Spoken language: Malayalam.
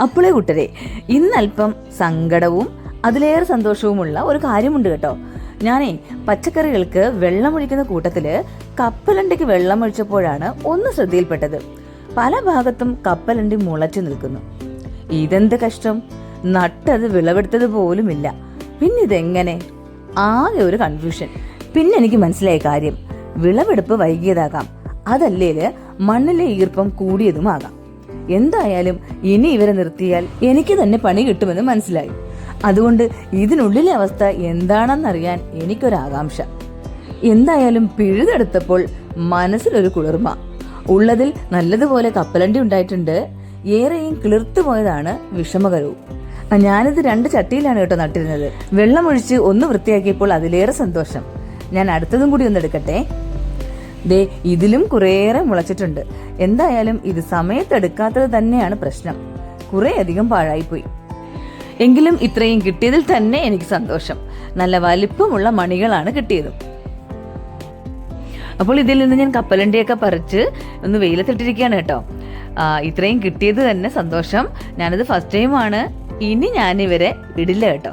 അപ്പോളേ കൂട്ടരെ, ഇന്നല്പം സങ്കടവും അതിലേറെ സന്തോഷവുമുള്ള ഒരു കാര്യമുണ്ട് കേട്ടോ. ഞാനേ പച്ചക്കറികൾക്ക് വെള്ളമൊഴിക്കുന്ന കൂട്ടത്തില് കപ്പലണ്ടിക്ക് വെള്ളമൊഴിച്ചപ്പോഴാണ് ഒന്ന് ശ്രദ്ധയിൽപ്പെട്ടത്. പല ഭാഗത്തും കപ്പലണ്ടി മുളച്ചു നിൽക്കുന്നു. ഇതെന്ത് കഷ്ടം! നട്ടത് വിളവെടുത്തത് പോലുമില്ല. പിന്നെ ഇതെങ്ങനെ? ആകെ ഒരു കൺഫ്യൂഷൻ. പിന്നെ എനിക്ക് മനസ്സിലായ കാര്യം, വിളവെടുപ്പ് വൈകിയതാകാം, അതല്ലേല് മണ്ണിലെ ഈർപ്പം കൂടിയതുമാകാം. എന്തായാലും ഇനി ഇവരെ നിർത്തിയാൽ എനിക്ക് തന്നെ പണി കിട്ടുമെന്ന് മനസ്സിലായി. അതുകൊണ്ട് ഇതിനുള്ളിലെ അവസ്ഥ എന്താണെന്നറിയാൻ എനിക്കൊരാകാംക്ഷ. എന്തായാലും പിഴുതെടുത്തപ്പോൾ മനസ്സിലൊരു കുളിർമ. ഉള്ളതിൽ നല്ലതുപോലെ കപ്പലണ്ടി ഉണ്ടായിട്ടുണ്ട്. ഏറെയും കിളിർത്തു പോയതാണ് വിഷമകരവും. ഞാനിത് 2 ചട്ടിയിലാണ് കേട്ടോ നട്ടിരുന്നത്. വെള്ളമൊഴിച്ച് ഒന്ന് വൃത്തിയാക്കിയപ്പോൾ അതിലേറെ സന്തോഷം. ഞാൻ അടുത്തതും കൂടി ഒന്ന് എടുക്കട്ടെ. ദേ, ഇതിലും കുറേയേറെ മുളച്ചിട്ടുണ്ട്. എന്തായാലും ഇത് സമയത്തെടുക്കാത്തത് തന്നെയാണ് പ്രശ്നം. കുറേയധികം പാഴായിപ്പോയി. എങ്കിലും ഇത്രയും കിട്ടിയതിൽ തന്നെ എനിക്ക് സന്തോഷം. നല്ല വലിപ്പമുള്ള മണികളാണ് കിട്ടിയത്. അപ്പോൾ ഇതിൽ നിന്ന് ഞാൻ കപ്പലണ്ടിയൊക്കെ പറിച്ച് ഒന്ന് വെയിലത്തിട്ടിരിക്കുകയാണ് കേട്ടോ. ഇത്രയും കിട്ടിയത് തന്നെ സന്തോഷം. ഞാനത് ഫസ്റ്റ് ടൈമാണ്. ഇനി ഞാനിവരെ വിടില്ല കേട്ടോ.